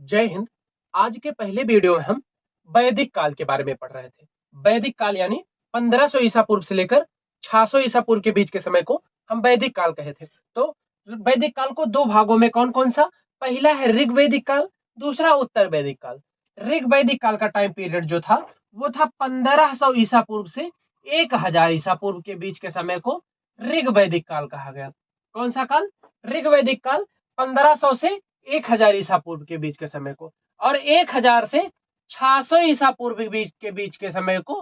जय हिंद। आज के पहले वीडियो में हम वैदिक काल के बारे में पढ़ रहे थे। वैदिक काल यानी 1500 ईसा पूर्व से लेकर 600 ईसा पूर्व के बीच के समय को हम वैदिक काल कहे थे। तो वैदिक काल को दो भागों में कौन कौन सा, पहला है ऋग वैदिक काल, दूसरा उत्तर वैदिक काल। ऋग वैदिक काल का टाइम पीरियड जो था वो था 1500 ईसा पूर्व से 1000 ईसा पूर्व के बीच के समय को ऋग वैदिक काल कहा गया। कौन सा काल? ऋग वैदिक काल 1500 से 1000 ईसा पूर्व के बीच के समय को, और 1000 से 600 ईसा पूर्व के बीच के समय को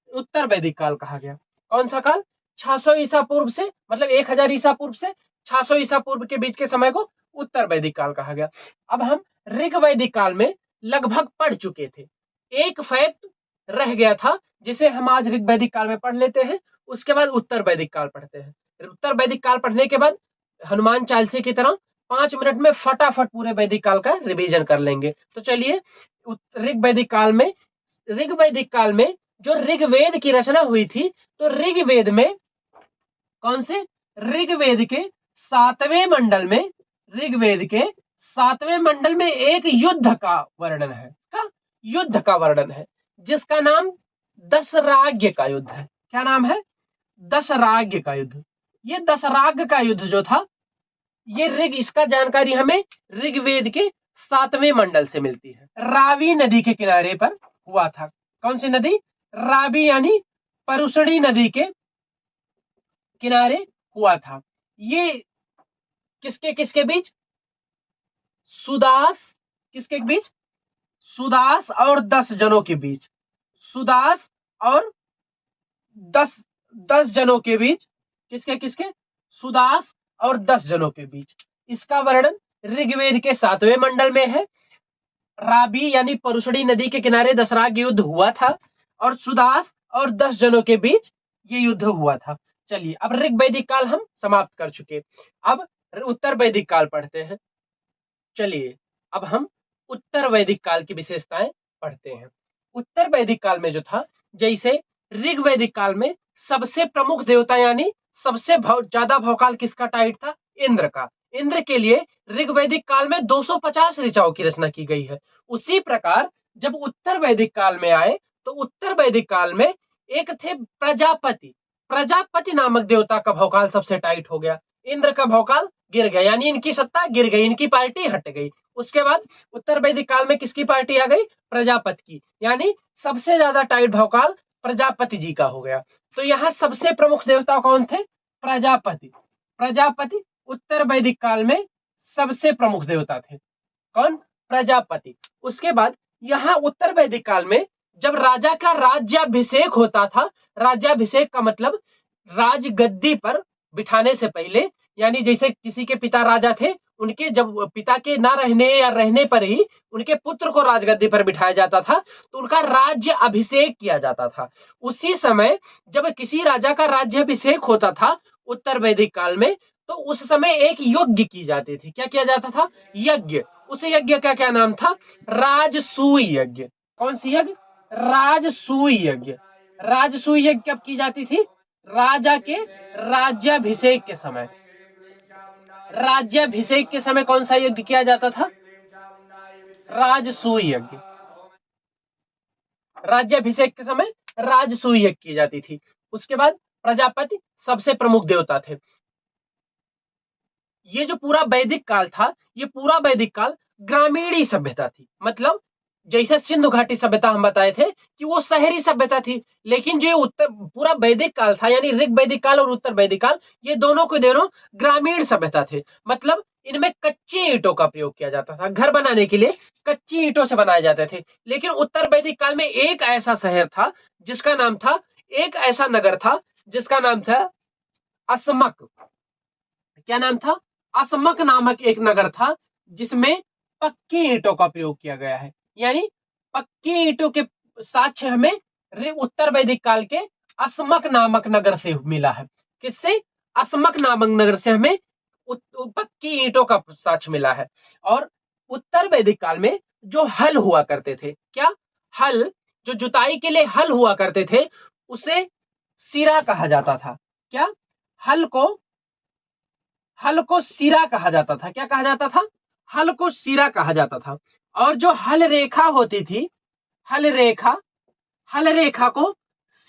उत्तर वैदिक काल कहा गया। कौन सा काल? 600 ईसा पूर्व से मतलब 1000 ईसा पूर्व से 600 ईसा पूर्व के बीच के समय को उत्तर वैदिक काल कहा गया। अब हम ऋग वैदिक काल में लगभग पढ़ चुके थे। एक फैक्ट रह गया था जिसे हम आज ऋग वैदिक काल में पढ़ लेते हैं, उसके बाद उत्तर वैदिक काल पढ़ते हैं। उत्तर वैदिक काल पढ़ने के बाद हनुमान चालीसे की तरह 5 मिनट में फटाफट पूरे वैदिक काल का रिवीजन कर लेंगे। तो चलिए, ऋग वैदिक काल में जो ऋग्वेद की रचना हुई थी, तो ऋग्वेद में कौन से? ऋग्वेद के 7वें मंडल में, ऋग्वेद के 7वें मंडल में एक युद्ध का वर्णन है। युद्ध का वर्णन है जिसका नाम दशराग्य का युद्ध है। क्या नाम है? दशराग्य का युद्ध। ये दशराग्य का युद्ध जो था, ये इसका जानकारी हमें ऋग्वेद के 7वें मंडल से मिलती है। रावी नदी के किनारे पर हुआ था। कौन सी नदी? रावी यानी परुशणी नदी के किनारे हुआ था। ये किसके किसके बीच? सुदास, किसके बीच? सुदास और 10 जनों के बीच। सुदास और 10 जनों के बीच। किसके किसके? सुदास और 10 जनों के बीच। इसका वर्णन ऋग्वेद के 7वें मंडल में है। रावी यानी परुशणी नदी के किनारे दशराग्य युद्ध हुआ था और सुदास और 10 जनों के बीच ये युद्ध हुआ था। चलिए, अब ऋग वैदिक काल हम समाप्त कर चुके, अब उत्तर वैदिक काल पढ़ते हैं। चलिए, अब हम उत्तर वैदिक काल की विशेषताएं पढ़ते हैं। उत्तर वैदिक काल में जो था, जैसे ऋग वैदिक काल में सबसे प्रमुख देवता यानी सबसे ज्यादा भौकाल किसका टाइट था? इंद्र का। इंद्र के लिए ऋग वैदिक काल में 250 ऋचाओं की रचना की गई है। उसी प्रकार जब उत्तर वैदिक काल में आए तो उत्तर वैदिक काल में एक थे प्रजापति। प्रजापति नामक देवता का भौकाल सबसे टाइट हो गया। इंद्र का भौकाल गिर गया, यानी इनकी सत्ता गिर गई, इनकी पार्टी हट गई। उसके बाद उत्तर वैदिक काल में किसकी पार्टी आ गई? प्रजापति की, यानी सबसे ज्यादा टाइट भौकाल प्रजापति जी का हो गया। तो यहाँ सबसे प्रमुख देवता कौन थे? प्रजापति। प्रजापति उत्तर वैदिक काल में सबसे प्रमुख देवता थे। कौन? प्रजापति। उसके बाद यहाँ उत्तर वैदिक काल में जब राजा का राज्याभिषेक होता था, राज्याभिषेक का मतलब राज गद्दी पर बिठाने से पहले, यानी जैसे किसी के पिता राजा थे, उनके जब पिता के ना रहने या रहने पर ही उनके पुत्र को राजगद्दी पर बिठाया जाता था, तो उनका राज्य अभिषेक किया जाता था। उसी समय जब किसी राजा का राज्याभिषेक होता था उत्तर वैदिक काल में, तो उस समय एक यज्ञ की जाती थी। क्या किया जाता था? यज्ञ। उस यज्ञ का क्या नाम था? राजसूय यज्ञ। कौन सी यज्ञ? राजसूय यज्ञ। राजसूय यज्ञ कब की जाती थी? राजा के राज्याभिषेक के समय। राज्याभिषेक के समय कौन सा यज्ञ किया जाता था? राजसूय यज्ञ। राज्याभिषेक के समय राजसूय यज्ञ की जाती थी। उसके बाद प्रजापति सबसे प्रमुख देवता थे। ये जो पूरा वैदिक काल था, ये पूरा वैदिक काल ग्रामीणी सभ्यता थी। मतलब जैसे सिंधु घाटी सभ्यता हम बताए थे कि वो शहरी सभ्यता थी, लेकिन जो उत्तर पूरा वैदिक काल था, यानी ऋग वैदिक काल और उत्तर वैदिक काल, ये दोनों के दोनों ग्रामीण सभ्यता थे। मतलब इनमें कच्ची ईंटों का प्रयोग किया जाता था। घर बनाने के लिए कच्ची ईंटों से बनाए जाते थे। लेकिन उत्तर वैदिक काल में एक ऐसा शहर था जिसका नाम था, एक ऐसा नगर था जिसका नाम था अस्मक। क्या नाम था? अस्मक नामक एक नगर था जिसमें पक्की ईंटों का प्रयोग किया गया है। यानी पक्की ईंटों के साक्ष्य हमें उत्तर वैदिक काल के अस्मक नामक नगर से मिला है। किससे? अस्मक नामक नगर से हमें पक्की ईंटों का साक्ष्य मिला है। और उत्तर वैदिक काल में जो हल हुआ करते थे, क्या? हल, जो जुताई के लिए हल हुआ करते थे, उसे सिरा कहा जाता था। क्या? हल को सिरा कहा जाता था। क्या कहा जाता था? हल को सिरा कहा जाता था। और जो हल रेखा होती थी, हल रेखा को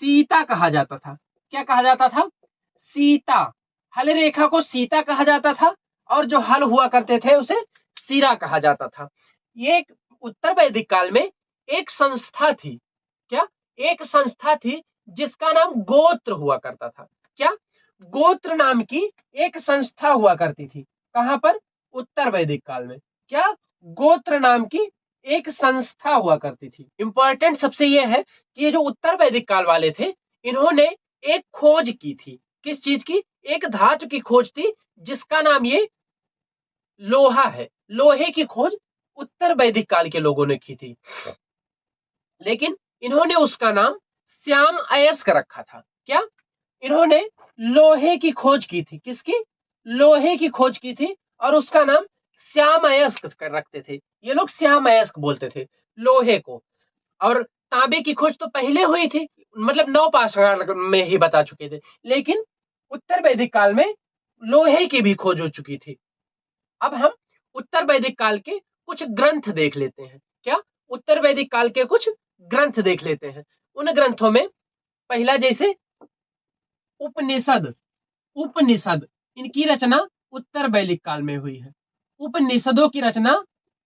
सीता कहा जाता था। क्या कहा जाता था? सीता। हल रेखा को सीता कहा जाता था और जो हल हुआ करते थे उसे सिरा कहा जाता था। ये एक उत्तर वैदिक काल में एक संस्था थी। क्या? एक संस्था थी जिसका नाम गोत्र हुआ करता था। क्या? गोत्र नाम की एक संस्था हुआ करती थी। कहां पर? उत्तर वैदिक काल में। क्या? गोत्र नाम की एक संस्था हुआ करती थी। इंपॉर्टेंट सबसे यह है कि ये जो उत्तर वैदिक काल वाले थे, इन्होंने एक खोज की थी। किस चीज की? एक धातु की खोज थी जिसका नाम ये लोहा है। लोहे की खोज उत्तर वैदिक काल के लोगों ने की थी, लेकिन इन्होंने उसका नाम श्याम अयस्क रखा था। क्या? इन्होंने लोहे की खोज की थी। किसकी? लोहे की खोज की थी और उसका नाम श्याम अयस्क रखते थे। ये लोग श्याम अयस्क बोलते थे लोहे को। और तांबे की खोज तो पहले हुई थी, मतलब नवपाषाण में ही बता चुके थे, लेकिन उत्तर वैदिक काल में लोहे की भी खोज हो चुकी थी। अब हम उत्तर वैदिक काल के कुछ ग्रंथ देख लेते हैं। क्या? उत्तर वैदिक काल के कुछ ग्रंथ देख लेते हैं। उन ग्रंथों में पहला जैसे उपनिषद। उपनिषद इनकी रचना उत्तर वैदिक काल में हुई है। उपनिषदों की रचना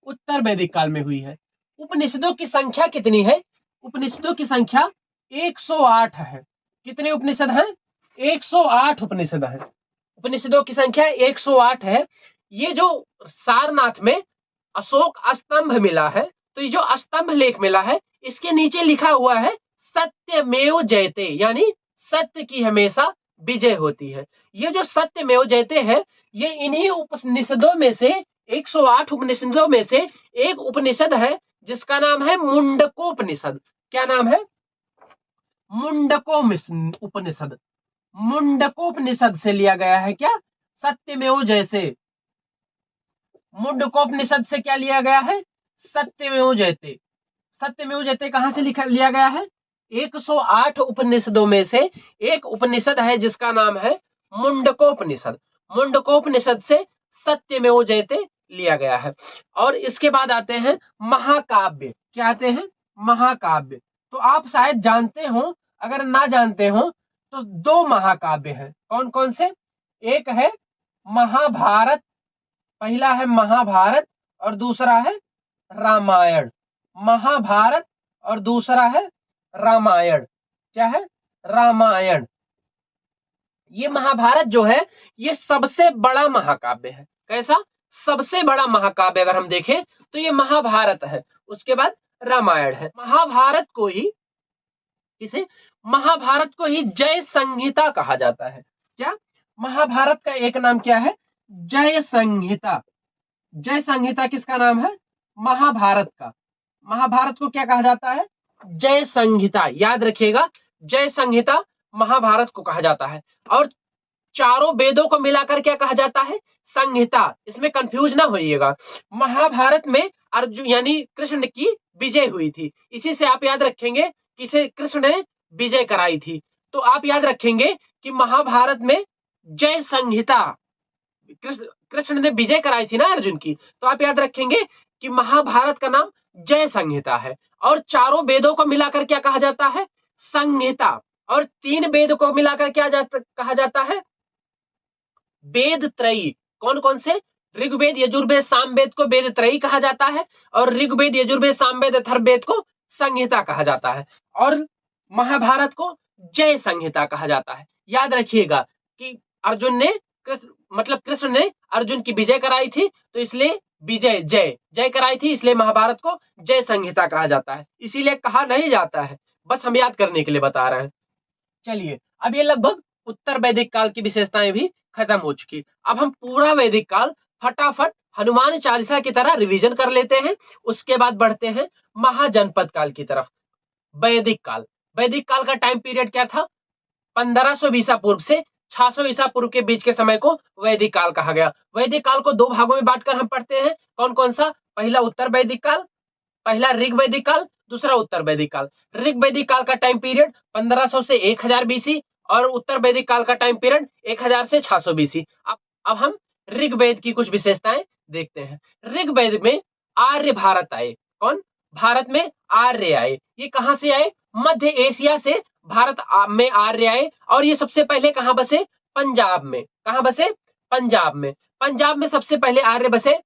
उत्तर वैदिक काल में हुई है। उपनिषदों की संख्या कितनी है? उपनिषदों की संख्या 108 है। कितने उपनिषद हैं? 108 उपनिषद है। उपनिषदों की संख्या 108 है। ये जो सारनाथ में अशोक स्तंभ मिला है, तो ये जो स्तंभ लेख मिला है, इसके नीचे लिखा हुआ है सत्यमेव जयते, यानी सत्य की हमेशा विजय होती है। ये जो सत्यमेव जयते है, ये इन्हीं उपनिषदों में से 108 उपनिषदों में से एक उपनिषद है जिसका नाम है मुंडकोपनिषद। क्या नाम है? मुंडकोपनिषद। मुंडकोपनिषद से लिया गया है। क्या? सत्यमेव जयते। मुंडकोपनिषद से क्या लिया गया है? सत्यमेव जयते। सत्यमेव जयते कहां से लिया गया है? 108 उपनिषदों में से एक उपनिषद है जिसका नाम है मुंडकोपनिषद। मुंडकोपनिषद से सत्यमेव जयते लिया गया है। और इसके बाद आते हैं महाकाव्य। क्या आते हैं? महाकाव्य। तो आप शायद जानते हो, अगर ना जानते हो तो दो महाकाव्य हैं। कौन कौन से? एक है महाभारत, पहला है महाभारत और दूसरा है रामायण। महाभारत और दूसरा है रामायण। क्या है? रामायण। ये महाभारत जो है, ये सबसे बड़ा महाकाव्य है। कैसा? सबसे बड़ा महाकाव्य अगर हम देखें तो ये महाभारत है, उसके बाद रामायण है। महाभारत को ही इसे महाभारत को ही जय संहिता कहा जाता है। क्या? महाभारत का एक नाम क्या है? जय संहिता। जय संहिता किसका नाम है? महाभारत का। महाभारत को क्या कहा जाता है? जय संहिता। याद रखिएगा, जय संहिता महाभारत को कहा जाता है। और चारों वेदों को मिलाकर क्या कहा जाता है? संहिता। इसमें कंफ्यूज ना होइएगा। महाभारत में अर्जुन यानी कृष्ण की विजय हुई थी, इसी से आप याद रखेंगे कि कृष्ण ने विजय कराई थी। तो आप याद रखेंगे कि महाभारत में जय संहिता, कृष्ण ने विजय कराई थी ना अर्जुन की, तो आप याद रखेंगे कि महाभारत का नाम जय संहिता है। और चारों वेदों को मिलाकर क्या कहा जाता है? संहिता। और तीन वेद को मिलाकर क्या कहा जाता है? वेद त्रयी। कौन कौन से? ऋग्वेद, यजुर्वेद, सामवेद को वेद त्रयी कहा जाता है और ऋग्वेद, यजुर्वेद, सामवेद, अथर्ववेद को संहिता कहा जाता है और महाभारत को जय संहिता कहा जाता है। याद रखिएगा कि अर्जुन ने कृष्ण ने अर्जुन की विजय कराई थी, तो इसलिए विजय जय कराई थी, इसलिए महाभारत को जय संहिता कहा जाता है। इसीलिए कहा नहीं जाता है, बस हम याद करने के लिए बता रहे हैं। चलिए, अब ये लगभग उत्तर वैदिक काल की विशेषताएं भी खत्म हो चुकी। अब हम पूरा वैदिक काल फटाफट हनुमान चालीसा की तरह रिवीजन कर लेते हैं। उसके बाद बढ़ते हैं महाजनपद काल की तरफ। वैदिक काल। वैदिक काल का टाइम पीरियड क्या था? 1500 ईसा पूर्व से 600 ईसा पूर्व के बीच के समय को वैदिक काल कहा गया। वैदिक काल को दो भागों में बांटकर हम पढ़ते हैं। कौन कौन सा? पहला उत्तर वैदिक काल, पहला ऋग वैदिक काल, दूसरा उत्तर वैदिक काल। ऋग वैदिक काल का टाइम पीरियड 1500 से 1000 बीसी और उत्तर वैदिक काल का टाइम पीरियड 1000 से 600 बीसी। अब हम ऋग्वेद की कुछ विशेषताएं देखते हैं। ऋग्वेद में आर्य भारत आए। कौन? भारत में आर्य आए। ये कहां से आए? मध्य एशिया से भारत में आर्य आए। और ये सबसे पहले कहां बसे? पंजाब में। कहां बसे? पंजाब में। पंजाब में सबसे पहले आर्य बसे।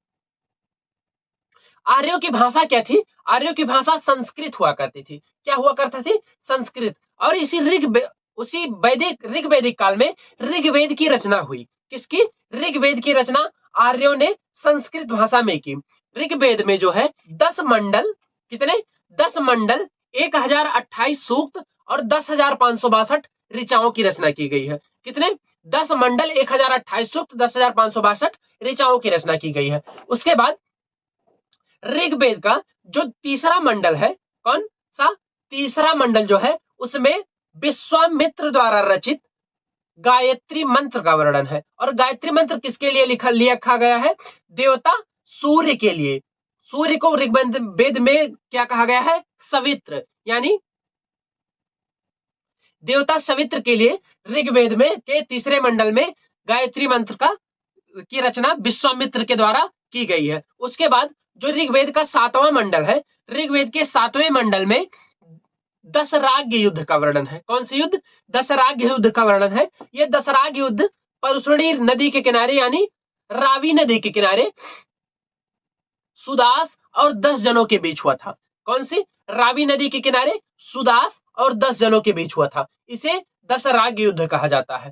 आर्यों की भाषा क्या थी? आर्यों की भाषा संस्कृत हुआ करती थी। क्या हुआ करती थी? संस्कृत। और उसी ऋग्वैदिक काल में ऋग्वेद की रचना हुई। किसकी? ऋग्वेद की रचना आर्यों ने संस्कृत भाषा में की। ऋग्वेद में जो है 10 मंडल, कितने? 10 मंडल, 1028 सूक्त और 10,562 ऋचाओं की रचना की गई है। कितने? 10 मंडल, 1028 सूक्त, 10,562 ऋचाओं की रचना की गई है। उसके बाद ऋग्वेद का जो तीसरा मंडल है, कौन सा? तीसरा मंडल जो है उसमें विश्वामित्र द्वारा रचित गायत्री मंत्र का वर्णन है। और गायत्री मंत्र किसके लिए लिखा गया है? देवता सूर्य के लिए। सूर्य को ऋग्वेद में क्या कहा गया है? सवित्र, यानी देवता सवित्र के लिए ऋग्वेद में के तीसरे मंडल में गायत्री मंत्र की रचना विश्वामित्र के द्वारा की गई है। उसके बाद जो ऋग्वेद का 7वां मंडल है, ऋग्वेद के 7वें मंडल में दशराग्य युद्ध का वर्णन है। कौन सी युद्ध? दशराग्य युद्ध का वर्णन है। यह दशराग्य युद्ध परुष्णी नदी के किनारे, यानी रावी नदी के किनारे सुदास और 10 जनों के बीच हुआ था। कौन सी? रावी नदी के किनारे सुदास और 10 जनों के बीच हुआ था। इसे दशराग्य युद्ध कहा जाता है।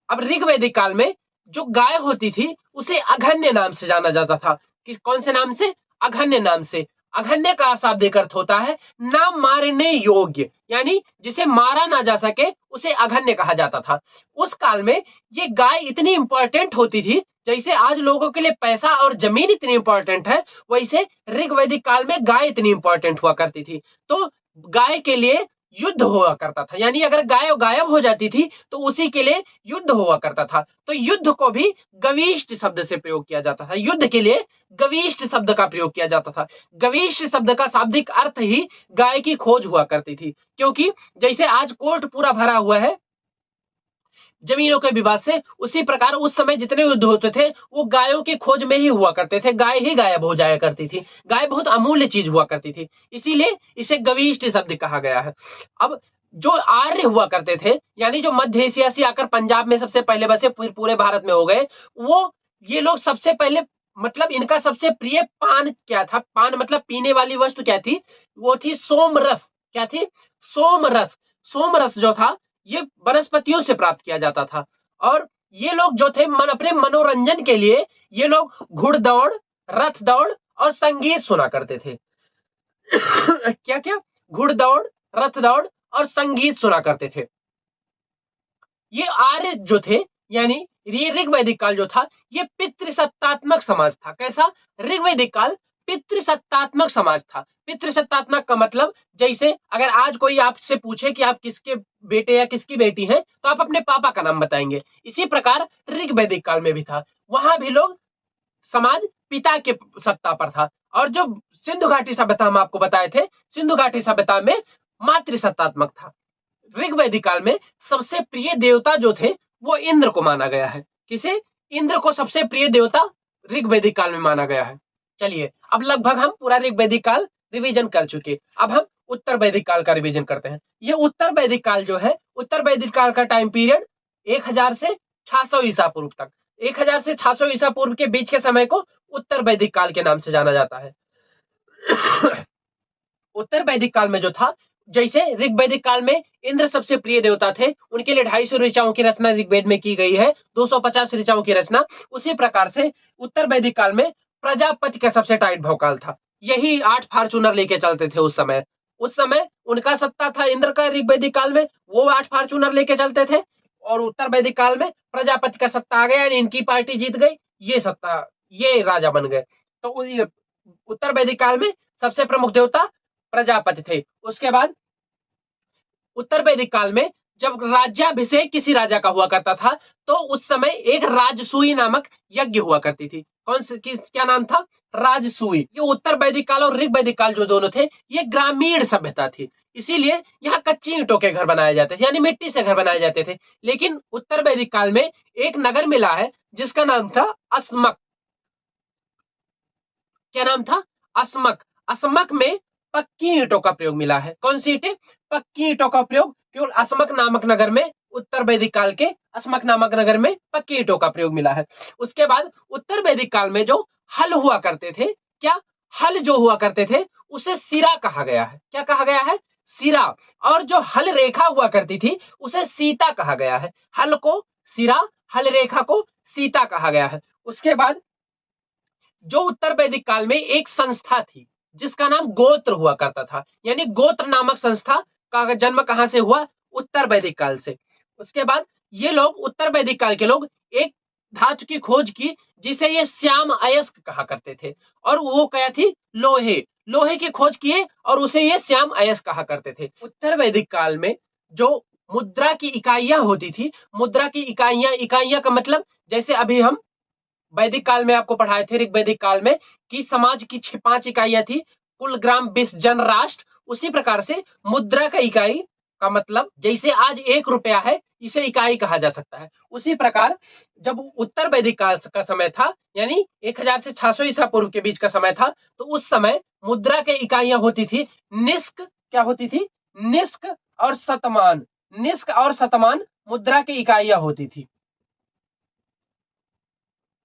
अब ऋग्वैदिक काल में जो गाय होती थी उसे अघन्य नाम से जाना जाता था। कौन से नाम से? अघन्य नाम से। अघन्य का शाब्दिक अर्थ होता है ना मारने योग्य, यानी जिसे मारा ना जा सके उसे अघन्य कहा जाता था। उस काल में ये गाय इतनी इंपॉर्टेंट होती थी, जैसे आज लोगों के लिए पैसा और जमीन इतनी इंपॉर्टेंट है, वैसे ऋग्वैदिक काल में गाय इतनी इंपॉर्टेंट हुआ करती थी। तो गाय के लिए युद्ध हुआ करता था, यानी अगर गाय गायब हो जाती थी तो उसी के लिए युद्ध हुआ करता था। तो युद्ध को भी गविष्ट शब्द से प्रयोग किया जाता था। युद्ध के लिए गविष्ट शब्द का प्रयोग किया जाता था। गविष्ट शब्द का शाब्दिक अर्थ ही गाय की खोज हुआ करती थी, क्योंकि जैसे आज कोर्ट पूरा भरा हुआ है जमीनों के विवाद से, उसी प्रकार उस समय जितने युद्ध होते थे वो गायों की खोज में ही हुआ करते थे। गाय ही गायब हो जाया करती थी। गाय बहुत अमूल्य चीज हुआ करती थी, इसीलिए इसे गविष्ट शब्द कहा गया है। अब जो आर्य हुआ करते थे, यानी जो मध्य एशिया से आकर पंजाब में सबसे पहले बसे, फिर पूरे भारत में हो गए, वो ये लोग सबसे पहले, मतलब इनका सबसे प्रिय पान क्या था? पान मतलब पीने वाली वस्तु क्या थी? वो थी सोमरस। क्या थी? सोमरस। सोमरस जो था ये वनस्पतियों से प्राप्त किया जाता था। और ये लोग जो थे अपने मनोरंजन के लिए ये लोग घुड़दौड़, रथ दौड़ और संगीत सुना करते थे। क्या क्या? घुड़दौड़, रथ दौड़ और संगीत सुना करते थे। ये आर्य जो थे, यानी ये ऋग्वैदिक काल जो था ये पितृसत्तात्मक समाज था। कैसा? ऋग्वैदिक काल पितृसत्तात्मक समाज था। पितृसत्तात्मक का मतलब, जैसे अगर आज कोई आपसे पूछे कि आप किसके बेटे या किसकी बेटी हैं, तो आप अपने पापा का नाम बताएंगे। इसी प्रकार ऋग्वैदिक काल में भी था। वहां भी लोग समाज पिता के सत्ता पर था। और जो सिंधु घाटी सभ्यता हम आपको बताए थे, सिंधु घाटी सभ्यता में मातृसत्तात्मक था। ऋग्वैदिक काल में सबसे प्रिय देवता जो थे वो इंद्र को माना गया है। किसे? इंद्र को सबसे प्रिय देवता ऋग्वैदिक काल में माना गया है। चलिए, अब लगभग हम पूरा ऋग्वैदिक काल रिवीजन कर चुके। अब हम उत्तर वैदिक काल का रिवीजन करते हैं। ये उत्तर वैदिक काल जो है, उत्तर वैदिक काल का टाइम पीरियड 1000 से 600 ईसा पूर्व तक, 1000 से 600 ईसा पूर्व के बीच के समय को उत्तर वैदिक काल के नाम से जाना जाता है। उत्तर वैदिक काल में जो था, जैसे ऋग्वैदिक काल में इंद्र सबसे प्रिय देवता थे, उनके लिए 250 ऋचाओं की रचना ऋग्वेद में की गई है, 250 ऋचाओं की रचना। उसी प्रकार से उत्तर वैदिक काल में प्रजापति का सबसे टाइट भौकाल था। यही 8 फॉर्चूनर लेके चलते थे उस समय। उस समय उनका सत्ता था इंद्र का ऋग्वैदिक काल में, वो 8 फॉर्चूनर लेके चलते थे। और उत्तर वैदिक काल में प्रजापति का सत्ता आ गया, यानी इनकी पार्टी जीत गई, ये सत्ता, ये राजा बन गए। तो उत्तर वैदिक काल में सबसे प्रमुख देवता प्रजापति थे। उसके बाद उत्तर वैदिक काल में जब राज्याभिषेक किसी राजा का हुआ करता था, तो उस समय एक राजसूई नामक यज्ञ हुआ करती थी। क्या नाम था? राजसूई। ये उत्तर वैदिक काल और ऋग्वैदिक काल जो दोनों थे, ये ग्रामीण सभ्यता थी, इसीलिए यहाँ कच्ची ईंटों के घर बनाए जाते थे, यानी मिट्टी से घर बनाए जाते थे। लेकिन उत्तर वैदिक काल में एक नगर मिला है जिसका नाम था अस्मक। क्या नाम था? अस्मक, अस्मक में पक्की ईंटों का प्रयोग मिला है। कौन सी ईंटें? पक्की ईंटों का प्रयोग केवल अस्मक नामक नगर में, उत्तर वैदिक काल के अस्मक नामक नगर में पक्की ईंटों का प्रयोग मिला है। उसके बाद उत्तर वैदिक काल में जो हल हुआ करते थे, क्या हल जो हुआ करते थे उसे सिरा कहा गया है। क्या कहा गया है? सिरा। और जो हल रेखा हुआ करती थी उसे सीता कहा गया है। हल को सिरा, हल रेखा को सीता कहा गया है। उसके बाद जो उत्तर वैदिक काल में एक संस्था थी जिसका नाम गोत्र हुआ करता था, यानी गोत्र नामक संस्था का जन्म कहां से हुआ? उत्तर वैदिक काल से। उसके बाद ये लोग, उत्तर वैदिक काल के लोग, एक धातु की खोज की जिसे ये श्याम अयस्क कहा करते थे, और वो क्या थी? लोहे। लोहे की खोज किए और उसे ये श्याम अयस्क कहा करते थे। उत्तर वैदिक काल में जो मुद्रा की इकाइयां होती थी, मुद्रा की इकाइयां, इकाइयां का मतलब जैसे अभी हम वैदिक काल में आपको पढ़ाए थे, ऋग वैदिक काल में, कि समाज की 5 इकाइयां थी, कुल, ग्राम, बिस, जन, राष्ट्र। उसी प्रकार से मुद्रा का इकाई का मतलब, जैसे आज 1 रुपया है, इसे इकाई कहा जा सकता है। उसी प्रकार जब उत्तर वैदिक काल का समय था, यानी 1000 से 600 ईसा पूर्व के बीच का समय था, तो उस समय मुद्रा के इकाइयां होती थी निष्क। क्या होती थी? निष्क और शतमान। निष्क और शतमान मुद्रा की इकाइयां होती थी।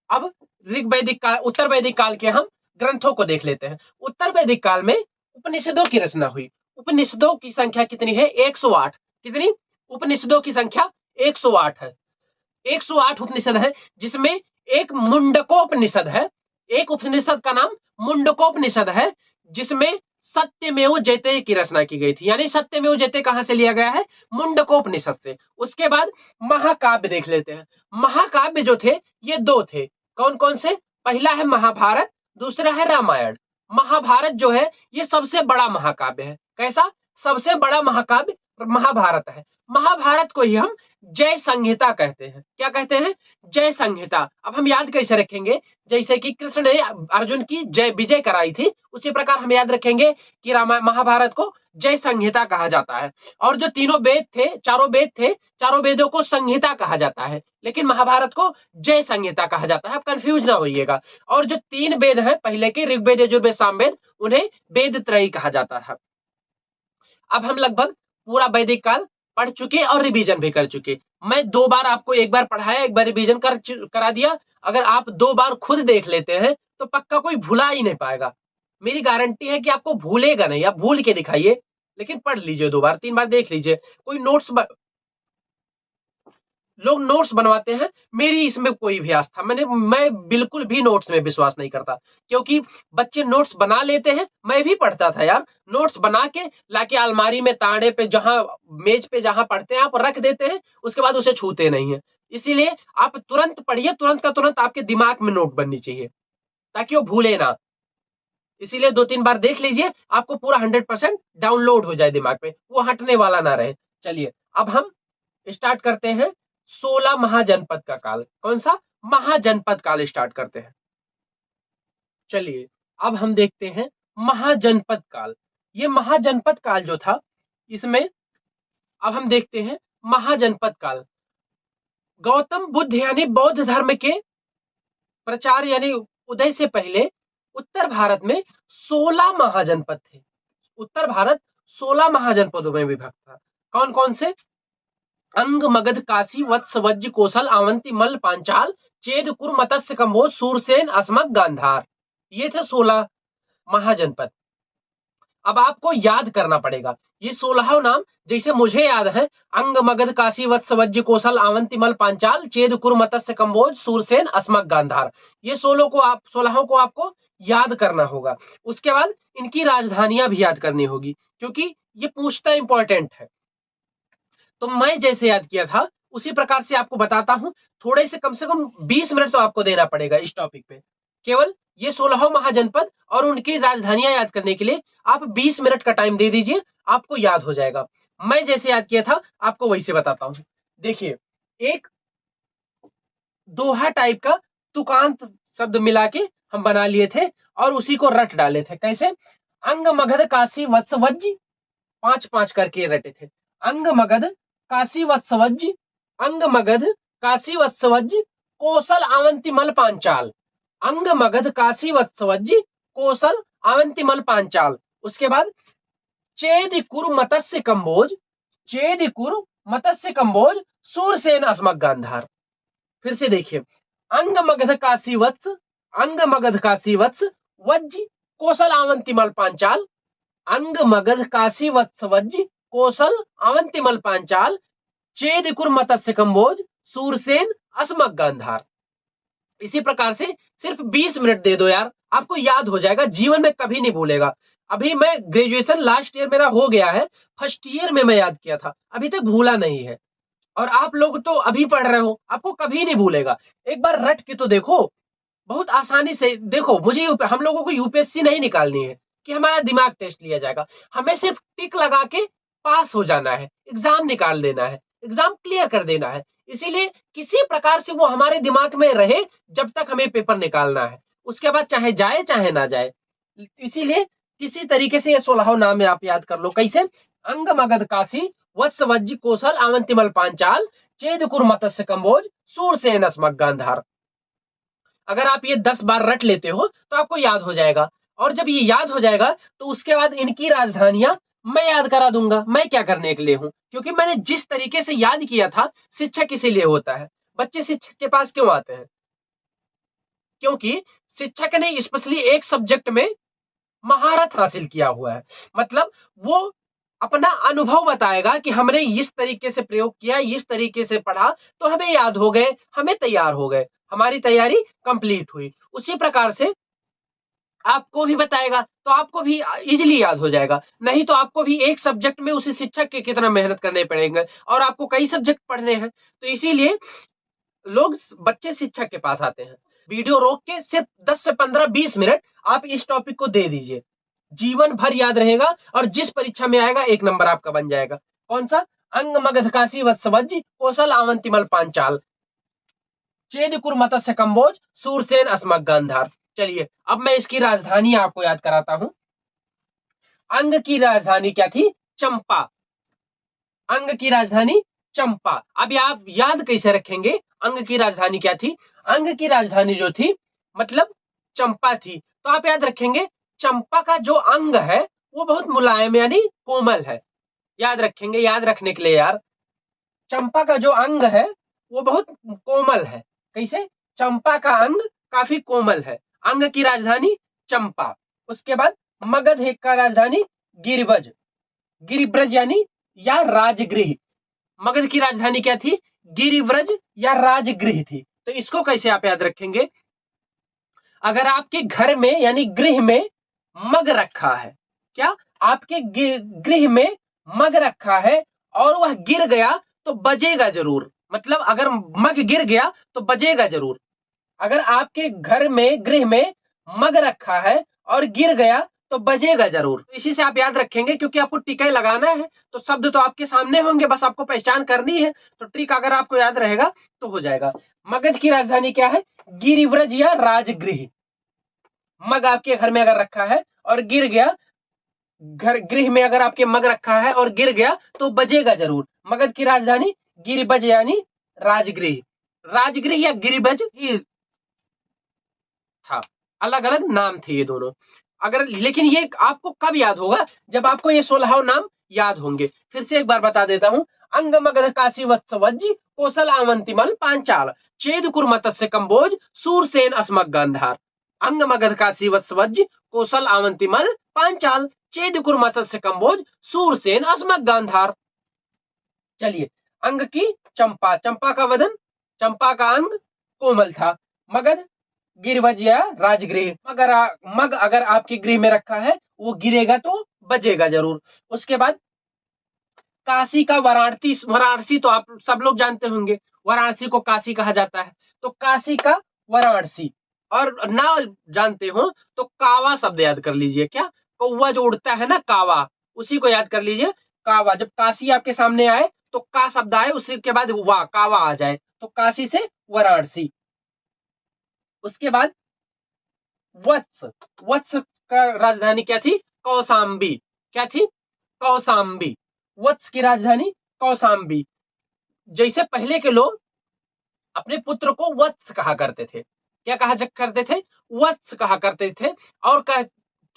अब ऋग वैदिक काल, उत्तर वैदिक काल के हम ग्रंथों को देख लेते हैं। उत्तर वैदिक काल में उपनिषदों की रचना हुई। उपनिषदों की संख्या कितनी है? 108। कितनी? उपनिषदों की संख्या 108 है। 108 उपनिषद है, जिसमें एक मुंडकोपनिषद है। एक उपनिषद का नाम मुंडकोपनिषद है, जिसमें सत्यमेव जयते की रचना की गई थी। यानी सत्यमेव जयते कहां से लिया गया है? मुंडकोपनिषद से। उसके बाद महाकाव्य देख लेते हैं। महाकाव्य जो थे ये 2 थे। कौन कौन से? पहला है महाभारत, दूसरा है रामायण। महाभारत जो है ये सबसे बड़ा महाकाव्य है। कैसा? सबसे बड़ा महाकाव्य महाभारत है। महाभारत को ही हम जय संहिता कहते हैं। क्या कहते हैं? जय संहिता। अब हम याद कैसे रखेंगे? जैसे कि कृष्ण ने अर्जुन की जय विजय कराई थी, उसी प्रकार हम याद रखेंगे कि महाभारत को जय संहिता कहा जाता है। और जो तीनों वेद थे, चारों वेद थे, चारों वेदों को संहिता कहा जाता है, लेकिन महाभारत को जय संहिता कहा जाता है। आप कंफ्यूज ना होइएगा। और जो 3 वेद हैं पहले के, ऋग्वेद, यजुर्वेद, सामवेद, उन्हें वेद त्रयी कहा जाता है। अब हम लगभग पूरा वैदिक काल पढ़ चुके और रिवीजन भी कर चुके। मैं 2 बार आपको, एक बार पढ़ाया, एक बार रिवीजन करा दिया। अगर आप 2 बार खुद देख लेते हैं तो पक्का कोई भुला ही नहीं पाएगा। मेरी गारंटी है कि आपको भूलेगा नहीं। आप भूल के दिखाइए, लेकिन पढ़ लीजिए, 2 बार 3 बार देख लीजिए। कोई लोग नोट्स बनवाते हैं, मेरी इसमें कोई भी आस्था, मैं बिल्कुल भी नोट्स में विश्वास नहीं करता, क्योंकि बच्चे नोट्स बना लेते हैं। मैं भी पढ़ता था यार, नोट्स बना के लाके अलमारी में, ताड़े पे, जहां मेज पे जहां पढ़ते हैं आप रख देते हैं, उसके बाद उसे छूते नहीं है। इसीलिए आप तुरंत पढ़िए, तुरंत का तुरंत आपके दिमाग में नोट बननी चाहिए ताकि वो भूले ना। इसीलिए 2-3 बार देख लीजिए, आपको पूरा 100% डाउनलोड हो जाए दिमाग पे, वो हटने वाला ना रहे। चलिए अब हम स्टार्ट करते हैं 16 महाजनपद का काल। कौन सा? महाजनपद काल स्टार्ट करते हैं। चलिए अब हम देखते हैं महाजनपद काल। ये महाजनपद काल जो था, इसमें अब हम देखते हैं महाजनपद काल। गौतम बुद्ध यानी बौद्ध धर्म के प्रचार यानी उदय से पहले उत्तर भारत में 16 महाजनपद थे। उत्तर भारत 16 महाजनपदों में विभक्त था। कौन कौन से? अंग, मगध, काशी, वत्स, वज्र, कौशल, अवंती, मल्ल, पांचाल, चेद, कुर, मत्स्य, कंबोज, सूरसेन, अस्मक, गांधार। ये थे 16 महाजनपद। अब आपको याद करना पड़ेगा ये 16 नाम, जैसे मुझे याद है, अंग, मगध, काशी, वत्स, वज्र, कौशल, अवंती, मल्ल, पांचाल, चेद, कुर, मत्स्य, कंबोज, सूरसेन, अस्मक, गांधार। ये 16 को आपको याद करना होगा। उसके बाद इनकी राजधानियां भी याद करनी होगी, क्योंकि ये पूछता इंपॉर्टेंट है। तो मैं जैसे याद किया था उसी प्रकार से आपको बताता हूं। थोड़े से कम 20 मिनट तो आपको देना पड़ेगा इस टॉपिक पे। केवल ये 16 महाजनपद और उनकी राजधानियां याद करने के लिए आप 20 मिनट का टाइम दे दीजिए, आपको याद हो जाएगा। मैं जैसे याद किया था आपको वैसे बताता हूं। देखिए, एक दोहा टाइप का तुकांत शब्द मिला के हम बना लिए थे और उसी को रट डाले थे। कैसे? अंग, मगध, काशी, वत्स, वज्र, 5-5 करके रटे थे। अंग, मगध, काशी, वत्स, वज्र, अंग, मगध, काशी, वत्स, वज्र, कौशल, अवंती, मल्ल, पांचाल। अंग, मगध, काशी, वत्स, वज्र, कौशल, अवंतिमल पांचाल। उसके बाद चेदिकुर मत्स्य कंबोज, चेदिकुर मत्स्य कंबोज, सूरसेन अस्मक गांधार। फिर से देखिए, अंग मगध काशी वत्स, अंग मगध काशी वत्स, वज्ज कौशल अवंतिमल पांचाल, अंग मगध काशी वत्स वज्ज कौशल अवंतिमल पांचाल, चेदिकुर मत्स्य कंबोज, सूरसेन अस्मक गांधार। इसी प्रकार से सिर्फ 20 मिनट दे दो यार, आपको याद हो जाएगा, जीवन में कभी नहीं भूलेगा। अभी मैं ग्रेजुएशन लास्ट ईयर मेरा हो गया है, फर्स्ट ईयर में मैं याद किया था, अभी तक भूला नहीं है। और आप लोग तो अभी पढ़ रहे हो, आपको कभी नहीं भूलेगा। एक बार रट के तो देखो, बहुत आसानी से। देखो, मुझे हम लोगों को यूपीएससी नहीं निकालनी है कि हमारा दिमाग टेस्ट लिया जाएगा, हमें सिर्फ टिक लगा के पास हो जाना है, एग्जाम निकाल देना है, एग्जाम क्लियर कर देना है। इसीलिए किसी प्रकार से वो हमारे दिमाग में रहे जब तक हमें पेपर निकालना है, उसके बाद चाहे जाए चाहे ना जाए। इसीलिए किसी तरीके से ये 16 नाम आप याद कर लो। कैसे? अंग मगध काशी वत्स वज्ज कौशल अवंतिमल पांचाल, चेदिकुर मत्स्य कंबोज, सूरसेन अस्मक गांधार। अगर आप ये 10 बार रट लेते हो तो आपको याद हो जाएगा। और जब ये याद हो जाएगा तो उसके बाद इनकी राजधानियां मैं याद करा दूंगा। मैं क्या करने के लिए हूं? क्योंकि मैंने जिस तरीके से याद किया था, शिक्षक इसीलिए होता है। बच्चे शिक्षक के पास क्यों आते हैं? क्योंकि शिक्षक ने स्पेशली एक सब्जेक्ट में महारत हासिल किया हुआ है। मतलब वो अपना अनुभव बताएगा कि हमने इस तरीके से प्रयोग किया, इस तरीके से पढ़ा, तो हमें याद हो गए, हमें तैयार हो गए, हमारी तैयारी कंप्लीट हुई। उसी प्रकार से आपको भी बताएगा तो आपको भी इजीली याद हो जाएगा। नहीं तो आपको भी एक सब्जेक्ट में उसी शिक्षक के कितना मेहनत करने पड़ेंगे, और आपको कई सब्जेक्ट पढ़ने हैं। तो इसीलिए लोग, बच्चे शिक्षक के पास आते हैं। वीडियो रोक के सिर्फ 10 से 15 20 मिनट आप इस टॉपिक को दे दीजिए, जीवन भर याद रहेगा, और जिस परीक्षा में आएगा 1 नंबर आपका बन जाएगा। कौन सा? अंग मगध काशी वत्सवज्ज कौशल अवंतिमल पांचाल, चेदिकुर मत्स्य कंबोज, सूरसेन अस्मक गांधार। चलिए अब मैं इसकी राजधानी आपको याद कराता हूं। अंग की राजधानी क्या थी? चंपा। अंग की राजधानी चंपा। अब आप याद कैसे रखेंगे अंग की राजधानी क्या थी? अंग की राजधानी जो थी मतलब चंपा थी। तो आप याद रखेंगे चंपा का जो अंग है वो बहुत मुलायम यानी कोमल है। याद रखेंगे, याद रखने के लिए यार, चंपा का जो अंग है वो बहुत कोमल है। कैसे? चंपा का अंग काफी कोमल है। अंग की राजधानी चंपा। उसके बाद मगध का राजधानी गिरिब्रज, गिरिब्रज यानी या राजगृह। मगध की राजधानी क्या थी? गिरिव्रज या राजगृह थी। तो इसको कैसे आप याद रखेंगे? अगर आपके घर में यानी गृह में मग रखा है, क्या आपके गृह में मग रखा है और वह गिर गया तो बजेगा जरूर। मतलब अगर मग गिर गया तो बजेगा जरूर। अगर आपके घर में गृह में मग रखा है और गिर गया तो बजेगा जरूर। तो इसी से आप याद रखेंगे, क्योंकि आपको टिका लगाना है तो शब्द तो आपके सामने होंगे, बस आपको पहचान करनी है। तो ट्रिक अगर आपको याद रहेगा तो हो जाएगा। मगध की राजधानी क्या है? गिरिव्रज या राजगृह। मग आपके घर में अगर रखा है और गिर गया, घर गृह में अगर आपके मग रखा है और गिर गया तो बजेगा जरूर। मगध की राजधानी गिरिब्रज यानी राजगृह। राजगृह या गिरिब्रज ही था, अलग अलग नाम थे ये दोनों। अगर लेकिन ये आपको कब याद होगा? जब आपको ये 16 नाम याद होंगे। फिर से एक बार बता देता हूं। अंग मगध काशी वत्सवज्ज कौशल अवंतिमल पांचाल, चेदिकुर मत्स्य कंबोज, सूरसेन अस्मक गांधार। अंग मगध काशी वत्सवज्ज कौशल अवंतिमल पांचाल, चेदिकुर मत्स्य कंबोज, सूरसेन अस्मक गांधार। चलिए, अंग की चंपा, चंपा का वदन, चंपा का अंग कोमल था। मगध गिरिव्रज या राजगृह। मग अगर आपके गृह में रखा है वो गिरेगा तो बजेगा जरूर। उसके बाद काशी का वाराणसी, वाराणसी तो आप सब लोग जानते होंगे, वाराणसी को काशी कहा जाता है। तो काशी का वाराणसी। और ना जानते हो तो कावा शब्द याद कर लीजिए। क्या? कौवा जो उड़ता है ना, कावा, उसी को याद कर लीजिए। कावा। जब काशी आपके सामने आए तो का शब्द आए, उसी के बाद वाह, कावा आ जाए, तो काशी से वाराणसी। उसके बाद वत्स, वत्स का राजधानी क्या थी? कौशाम्बी। क्या थी? कौशाम्बी। वत्स की राजधानी कौशाम्बी। जैसे पहले के लोग अपने पुत्र को वत्स कहा करते थे। क्या कहा करते थे? वत्स कहा करते थे। और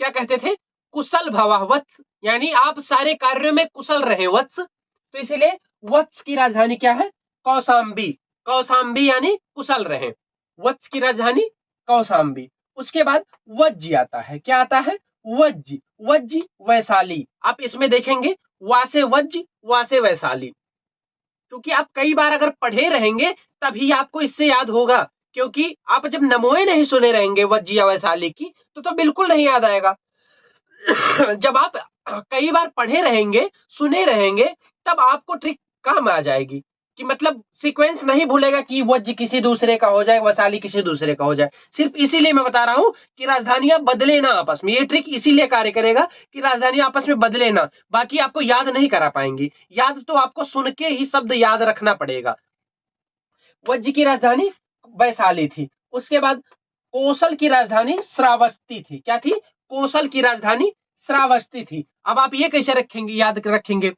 क्या कहते थे, कुशल भवः वत्स, यानी आप सारे कार्यों में कुशल रहे वत्स। तो इसीलिए वत्स की राजधानी क्या है, कौशाम्बी। कौशाम्बी यानी कुशल रहे, वत्स की राजधानी कौशाम्बी। उसके बाद वज्जी आता है, क्या आता है, वज्जी। वज्जी वैशाली, आप इसमें देखेंगे वा से वज्जी, वा से वैशाली, क्योंकि आप कई बार अगर पढ़े रहेंगे तभी आपको इससे याद होगा, क्योंकि आप जब नमोए नहीं सुने रहेंगे वज्जी या वैशाली की तो बिल्कुल नहीं याद आएगा। जब आप कई बार पढ़े रहेंगे, सुने रहेंगे, तब आपको ट्रिक काम आ जाएगी, कि मतलब सीक्वेंस नहीं भूलेगा कि वज्र किसी दूसरे का हो जाए, वैशाली किसी दूसरे का हो जाए। सिर्फ इसीलिए मैं बता रहा हूं कि राजधानियां बदले ना आपस में, ये ट्रिक इसीलिए कार्य करेगा कि राजधानियां आपस में बदले ना, बाकी आपको याद नहीं करा पाएंगी। याद तो आपको सुन के ही शब्द याद रखना पड़ेगा। वज्र की राजधानी वैशाली थी। उसके बाद कौशल की राजधानी श्रावस्ती थी। क्या थी, कौशल की राजधानी श्रावस्ती थी। अब आप ये कैसे रखेंगे, याद रखेंगे,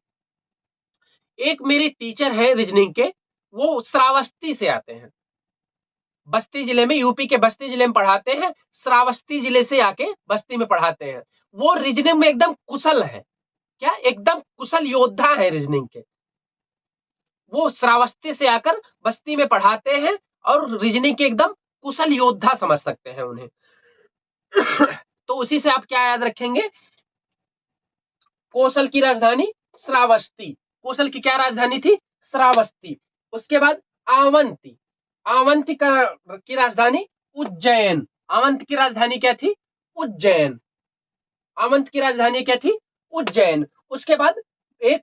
एक मेरे टीचर है रीजनिंग के, वो श्रावस्ती से आते हैं, बस्ती जिले में, यूपी के बस्ती जिले में पढ़ाते हैं, श्रावस्ती जिले से आके बस्ती में पढ़ाते हैं। वो रीजनिंग में एकदम कुशल है, क्या एकदम कुशल योद्धा है रीजनिंग के। वो श्रावस्ती से आकर बस्ती में पढ़ाते हैं और रीजनिंग के एकदम कुशल योद्धा समझ सकते हैं उन्हें। तो उसी से आप क्या याद रखेंगे, कौशल की राजधानी श्रावस्ती। कौशल की क्या राजधानी थी, श्रावस्ती। उसके बाद आवंती। आवंती की राजधानी उज्जैन। आवंत की राजधानी क्या थी, उज्जैन। आवंत की राजधानी क्या थी, उज्जैन। उसके बाद एक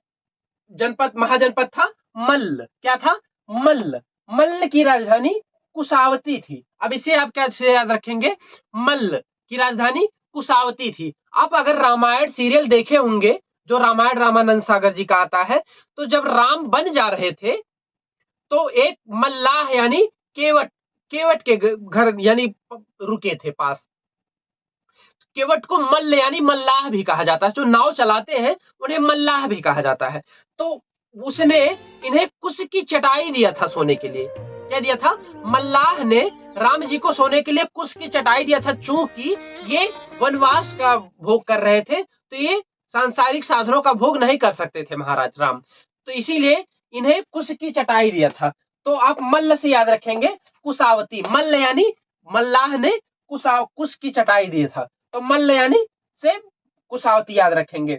जनपद, महाजनपद था मल्ल। क्या था, मल्ल। मल्ल की राजधानी कुशावती थी। अब इसे आप क्या से याद रखेंगे, मल्ल की राजधानी कुशावती थी। आप अगर रामायण सीरियल देखे होंगे, जो रामायण रामानंद सागर जी का आता है, तो जब राम बन जा रहे थे तो एक मल्लाह यानी केवट, केवट के घर यानी रुके थे पास। केवट को मल्ल यानी मल्लाह भी कहा जाता है, जो नाव चलाते हैं उन्हें मल्लाह भी कहा जाता है। तो उसने इन्हें कुश की चटाई दिया था सोने के लिए। क्या दिया था, मल्लाह ने राम जी को सोने के लिए कुश की चटाई दिया था, चूंकि ये वनवास का भोग कर रहे थे, तो ये सांसारिक साधनों का भोग नहीं कर सकते थे महाराज राम, तो इसीलिए इन्हें कुश की चटाई दिया था। तो आप मल्ल से याद रखेंगे कुशावती। मल्ल यानी मल्लाह ने कुश की चटाई दी था, तो मल्ल यानी से कुशावती याद रखेंगे।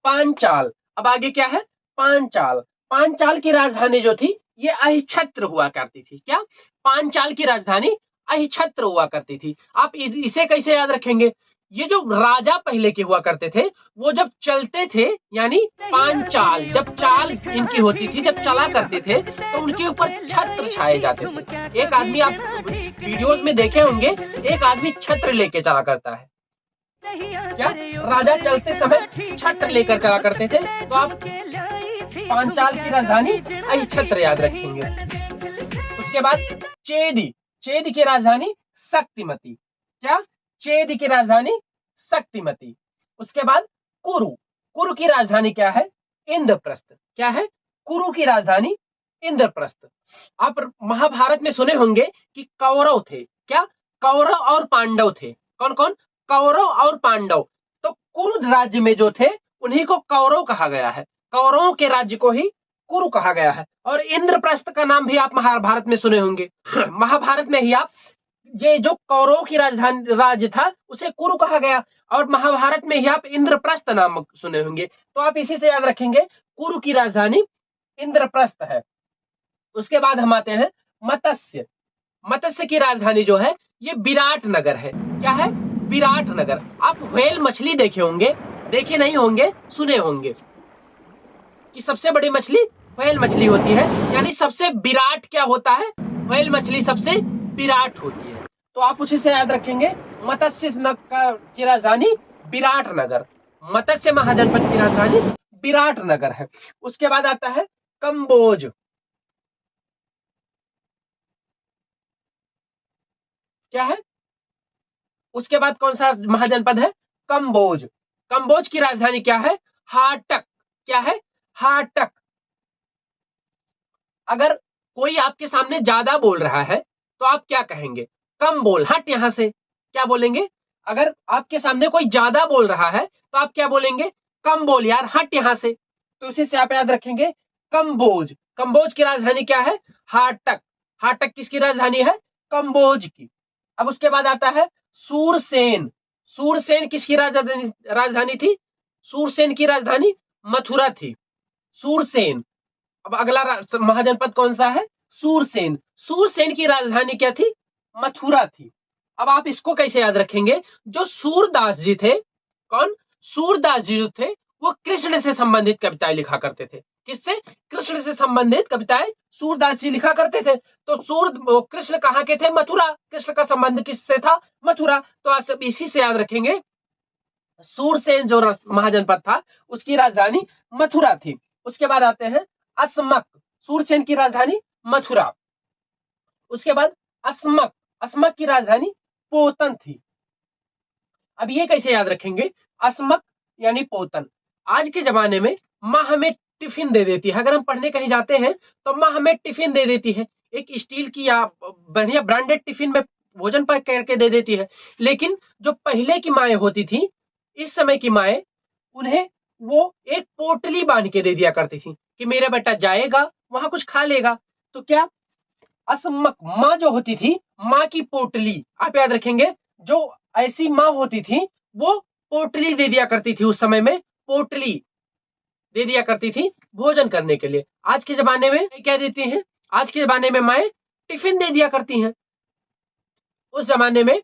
पांचाल। अब आगे क्या है, पांचाल। पांचाल की राजधानी जो थी ये अहिछत्र हुआ करती थी। क्या, पांचाल की राजधानी अहिछत्र हुआ करती थी। आप इसे कैसे याद रखेंगे, ये जो राजा पहले के हुआ करते थे, वो जब चलते थे, यानी पांचाल, जब चाल इनकी होती थी, जब चला करते थे, तो उनके ऊपर छत्र छाए जाते थे। एक आदमी, आप वीडियोस में देखे होंगे, एक आदमी छत्र लेके चला करता है। क्या, राजा चलते समय छत्र लेकर चला करते थे। तो आप पांचाल की राजधानी अहिछत्र याद रखेंगे। उसके बाद चेदी। चेदी की राजधानी शक्तिमती। क्या, चेदी की राजधानी शक्तिमती। उसके बाद कुरु। कुरु की राजधानी क्या है, इंद्रप्रस्थ। क्या है, कुरु की राजधानी इंद्रप्रस्थ। आप महाभारत में सुने होंगे कि कौरव थे। क्या, कौरव और पांडव थे। कौन कौन, कौरव और पांडव। तो कुरु राज्य में जो थे उन्हीं को कौरव कहा गया है, कौरवों के राज्य को ही कुरु कहा गया है। और इंद्रप्रस्थ का नाम भी आप महाभारत में सुने होंगे। महाभारत में ही आप, ये जो कौरवों की राजधानी राज्य था उसे कुरु कहा गया, और महाभारत में ही आप इंद्रप्रस्थ नाम सुने होंगे। तो आप इसी से याद रखेंगे, कुरु की राजधानी इंद्रप्रस्थ है। उसके बाद हम आते हैं मत्स्य। मत्स्य की राजधानी जो है ये विराट नगर है। क्या है, विराट नगर। आप व्हेल मछली देखे होंगे, देखे नहीं होंगे, सुने होंगे कि सबसे बड़ी मछली व्हेल मछली होती है, यानी सबसे विराट क्या होता है, व्हेल मछली सबसे विराट होती है। तो आप उसी से याद रखेंगे, मत्स्य की राजधानी विराट नगर। मत्स्य महाजनपद की राजधानी विराट नगर है। उसके बाद आता है कंबोज। क्या है, उसके बाद कौन सा महाजनपद है, कंबोज। कंबोज की राजधानी क्या है, हाटक। क्या है, हाटक। अगर कोई आपके सामने ज्यादा बोल रहा है तो आप क्या कहेंगे? कम बोल, हट यहां से। क्या बोलेंगे? अगर आपके सामने कोई ज्यादा बोल रहा है तो आप क्या बोलेंगे? कम बोल यार, हट यहां से। तो इसी से आप याद रखेंगे कंबोज। कंबोज की राजधानी क्या है? हाटक। हाटक किसकी राजधानी है? कंबोज की। अब उसके बाद आता है सूरसेन। सूरसेन किसकी राजधानी थी? सूरसेन की राजधानी मथुरा थी। सूरसेन। अब अगला महाजनपद कौन सा है? सूरसेन। सूरसेन की राजधानी क्या थी? मथुरा थी। अब आप इसको कैसे याद रखेंगे? जो सूरदास जी थे, कौन? सूरदास जी जो थे वो कृष्ण से संबंधित कविताएं लिखा करते थे। किससे? कृष्ण से संबंधित कविताएं सूरदास जी लिखा करते थे। तो कृष्ण कहाँ के थे? मथुरा। कृष्ण का संबंध किससे था? मथुरा। तो आप सब इसी से याद रखेंगे सूरसेन जो महाजनपद था उसकी राजधानी मथुरा थी। उसके बाद आते हैं अस्मक। सूरसेन की राजधानी मथुरा। उसके बाद अस्मक। अस्मक की राजधानी पोतन थी। अब ये कैसे याद रखेंगे? अस्मक यानी पोतन। आज के जमाने में माँ हमें टिफिन दे देती है। अगर हम पढ़ने कहीं जाते हैं तो माँ हमें टिफिन दे देती है, एक स्टील की या बढ़िया ब्रांडेड टिफिन में भोजन पैक करके दे देती है। लेकिन जो पहले की माएँ होती थी, इस समय की माएँ, उन्हें वो एक पोटली बांध के दे दिया करती थी कि मेरा बेटा जाएगा वहां कुछ खा लेगा। तो क्या असमक माँ जो होती थी, माँ की पोटली आप याद रखेंगे। जो ऐसी माँ होती थी वो पोटली दे दिया करती थी। उस समय में पोटली दे दिया करती थी भोजन करने के लिए। आज के जमाने में क्या देती हैं? आज के जमाने में माएँ टिफिन दे दिया करती हैं। उस जमाने में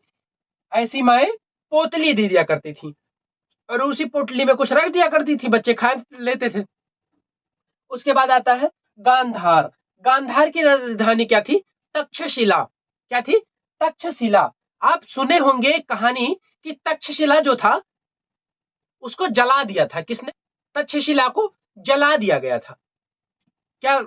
ऐसी माएँ पोटली दे दिया करती थी और उसी पोटली में कुछ रख दिया करती थी, बच्चे खा लेते थे। उसके बाद आता है गांधार। गांधार की राजधानी क्या थी? तक्षशिला। क्या थी? तक्षशिला। आप सुने होंगे कहानी कि तक्षशिला जो था उसको जला दिया था। किसने? तक्षशिला को जला दिया गया था। क्या?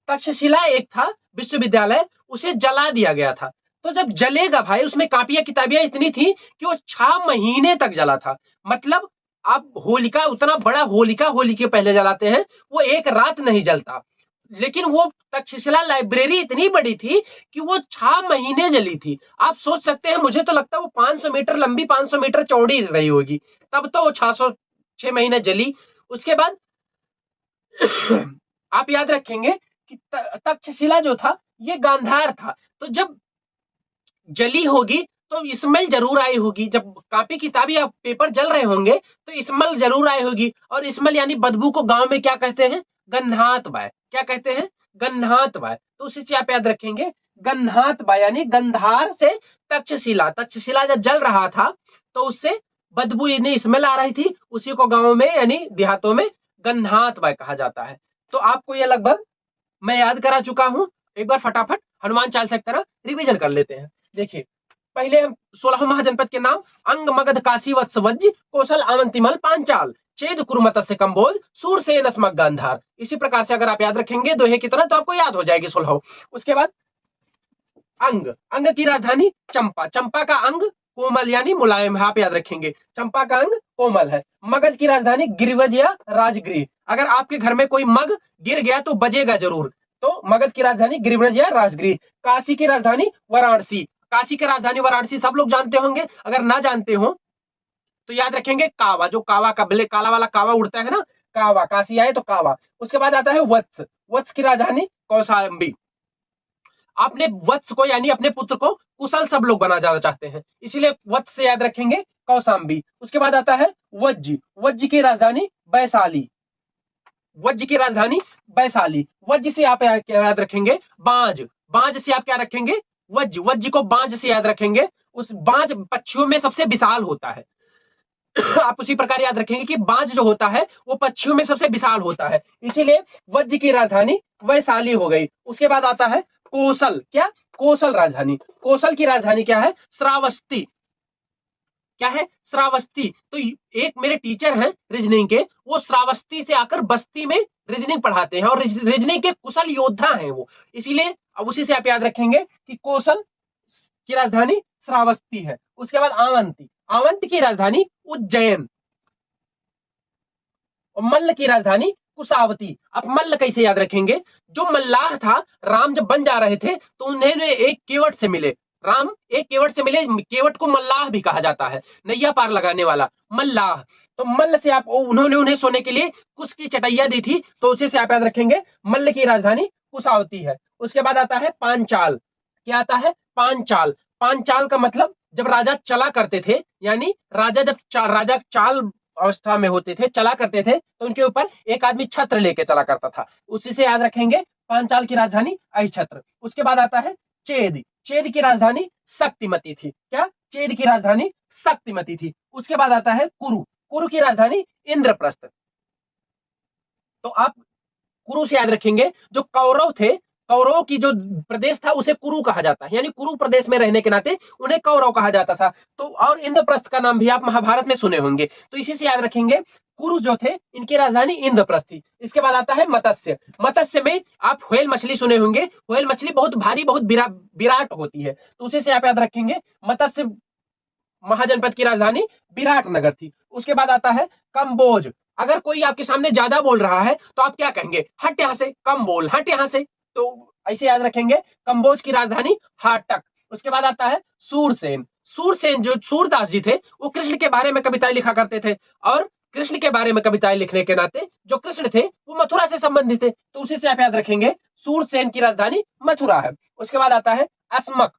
तक्षशिला एक था विश्वविद्यालय, उसे जला दिया गया था। तो जब जलेगा भाई, उसमें कापियां किताबियां इतनी थी कि वो 6 महीने तक जला था। मतलब आप होलिका, उतना बड़ा होलिका होली के पहले जलाते हैं, वो एक रात नहीं जलता। लेकिन वो तक्षशिला लाइब्रेरी इतनी बड़ी थी कि वो 6 महीने जली थी। आप सोच सकते हैं, मुझे तो लगता है वो 500 मीटर लंबी, 500 मीटर चौड़ी रही होगी, तब तो वो 6 महीने जली। उसके बाद आप याद रखेंगे कि तक्षशिला जो था ये गांधार था। तो जब जली होगी तो स्मेल जरूर आई होगी। जब कापी किताबी या पेपर जल रहे होंगे तो स्मेल जरूर आई होगी। और स्मेल यानी बदबू को गांव में क्या कहते हैं? गन्हात बाय। क्या कहते हैं? गन्हात बाय। तो उसी से आप याद रखेंगे गन्हात बाय यानी गंधार से तक्षशिला। तक्षशिला जब जल रहा था तो उससे बदबू यानी स्मेल आ रही थी, उसी को गांव में यानी देहातों में गन्हात बाय कहा जाता है। तो आपको यह लगभग मैं याद करा चुका हूं। एक बार फटाफट हनुमान चालीसा की तरह रिवीजन कर लेते हैं। देखिए, पहले हम 16 महाजनपद के नाम अंग मगध काशी वत्स वज्र कौशल अवंतिमल पांचाल चेद कुरुमत से कंबोज सूरसेन अस्मक गांधार। इसी प्रकार से अगर आप याद रखेंगे दोहे की तरह तो आपको याद हो जाएगी 16। उसके बाद अंग। अंग की राजधानी चंपा। चंपा का अंग कोमल यानी मुलायम है, आप याद रखेंगे चंपा का अंग कोमल है। मगध की राजधानी गिरिवज या राजगृह। अगर आपके घर में कोई मग गिर गया तो बजेगा जरूर, तो मगध की राजधानी गिरिवज या राजगृह। काशी की राजधानी वाराणसी। काशी की राजधानी वाराणसी सब लोग जानते होंगे। अगर ना जानते हो तो याद रखेंगे कावा। जो कावा का काला वाला कावा उड़ता है ना, कावा। काशी आए तो कावा। उसके बाद आता है वत्स। वत्स की राजधानी कौशाम्बी। अपने वत्स को यानी अपने पुत्र को कुशल सब लोग बना जाना चाहते हैं, इसीलिए वत्स से याद रखेंगे कौशाम्बी। उसके बाद आता है वज्र। वज्र की राजधानी वैशाली। वज्र की राजधानी वैशाली। वज्र से आप याद रखेंगे बांज। बांज से आप क्या रखेंगे? वज्र। वज्र को बांज से याद रखेंगे। उस बांज पक्षियों में सबसे विशाल होता है। आप उसी प्रकार याद रखेंगे कि बांज जो होता है वो पक्षियों में सबसे विशाल होता है, इसीलिए वज्र की राजधानी वैशाली हो गई। उसके बाद आता है कौशल। क्या? कौशल राजधानी। कौशल की राजधानी क्या है? श्रावस्ती। क्या है? श्रावस्ती। तो एक मेरे टीचर हैं रीजनिंग के, वो श्रावस्ती से आकर बस्ती में रीजनिंग पढ़ाते हैं और रीजनिंग के कुशल योद्धा हैं वो, इसीलिए अब उसी से आप याद रखेंगे कि कौशल की राजधानी श्रावस्ती है। उसके बाद आवंती। आवंत की राजधानी उज्जैन। और मल्ल की राजधानी कुशावती। आप मल्ल कैसे याद रखेंगे? जो मल्लाह था, राम जब बन जा रहे थे तो उन्हें एक केवट से मिले, राम एक केवट से मिले, केवट को मल्लाह भी कहा जाता है, नैया पार लगाने वाला मल्लाह। तो मल्ल से आप, उन्होंने उन्हें सोने के लिए कुश की चटैया दी थी, तो उसे से आप याद रखेंगे मल्ल की राजधानी कुशावती है। उसके बाद आता है पांचाल। क्या आता है? पांचाल। पांचाल का मतलब जब राजा चला करते थे, यानी राजा जब राजा चाल अवस्था में होते थे, चला करते थे, तो उनके ऊपर एक आदमी छत्र लेके चला करता था, उसी से याद रखेंगे पांचाल की राजधानी अहिछत्र। उसके बाद आता है चेद। चेद की राजधानी शक्तिमती थी। क्या? चेद की राजधानी शक्तिमती थी। उसके बाद आता है कुरु। कुरु की राजधानी इंद्रप्रस्थ। तो आप कुरु से याद रखेंगे, जो कौरव थे, कौरव की जो प्रदेश था उसे कुरु कहा जाता है, यानी कुरु प्रदेश में रहने के नाते उन्हें कौरव कहा जाता था। तो और इंद्रप्रस्थ का नाम भी आप महाभारत में सुने होंगे, तो इसी से याद रखेंगे कुरु जो थे इनकी राजधानी इंद्रप्रस्थ थी। इसके बाद आता है मत्स्य। मत्स्य में आप व्हेल मछली सुने होंगे, व्हेल मछली बहुत भारी, बहुत विराट होती है, तो उसी से आप याद रखेंगे मत्स्य महाजनपद की राजधानी विराटनगर थी। उसके बाद आता है कंबोज। अगर कोई आपके सामने ज्यादा बोल रहा है तो आप क्या कहेंगे? हट यहां से, कम बोल, हट यहां से। तो ऐसे याद रखेंगे कंबोज की राजधानी हाटक। उसके बाद आता है सूरसेन। सूरसेन जो सूरदास जी थे, वो कृष्ण के बारे में कविताएं लिखा करते थे, और कृष्ण के बारे में कविताएं लिखने के नाते जो कृष्ण थे वो मथुरा से संबंधित थे, तो उसी से आप याद रखेंगे सूरसेन की राजधानी मथुरा है। उसके बाद आता है अस्मक।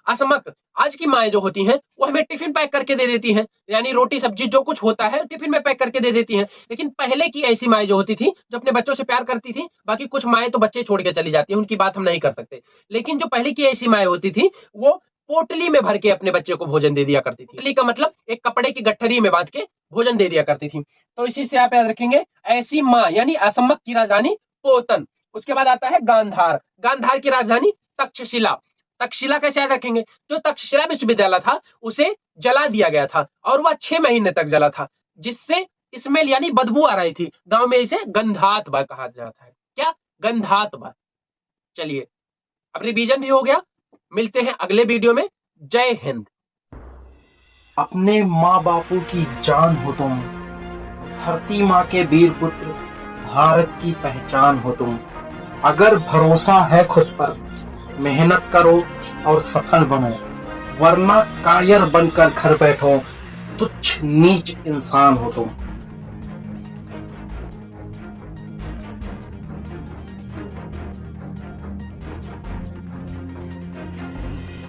असमक, आज की माएं जो होती हैं वो हमें टिफिन पैक करके दे देती हैं, यानी रोटी सब्जी जो कुछ होता है टिफिन में पैक करके दे देती हैं। लेकिन पहले की ऐसी माएं जो होती थी, जो अपने बच्चों से प्यार करती थी, बाकी कुछ माएं तो बच्चे छोड़ के चली जाती हैं, उनकी बात हम नहीं कर सकते, लेकिन जो पहले की ऐसी माएं होती थी वो पोटली में भर के अपने बच्चे को भोजन दे दिया करती थी। पोटली का मतलब एक कपड़े की गठरी में बांध के भोजन दे दिया करती थी। तो इसी से आप याद रखेंगे ऐसी माँ, यानी असमक की राजधानी पोतन। उसके बाद आता है गांधार। गांधार की राजधानी तक्षशिला। तक्षशिला कैसे याद रखेंगे? जो तक्षशिला विश्वविद्यालय था उसे जला दिया गया था, और वह 6 महीने तक जला था, जिससे स्मेल यानी बदबू आ रही थी। गांव में इसे गंधातबा कहा जाता है। क्या? गंधातबा। चलिए, अब रिवीजन भी हो गया, मिलते हैं अगले वीडियो में। जय हिंद। अपने माँ बापू की जान हो तुम, धरती माँ के वीर पुत्र, भारत की पहचान हो तुम। अगर भरोसा है खुद पर, मेहनत करो और सफल बनो, वरना कायर बनकर घर बैठो, तुच्छ नीच इंसान हो तुम।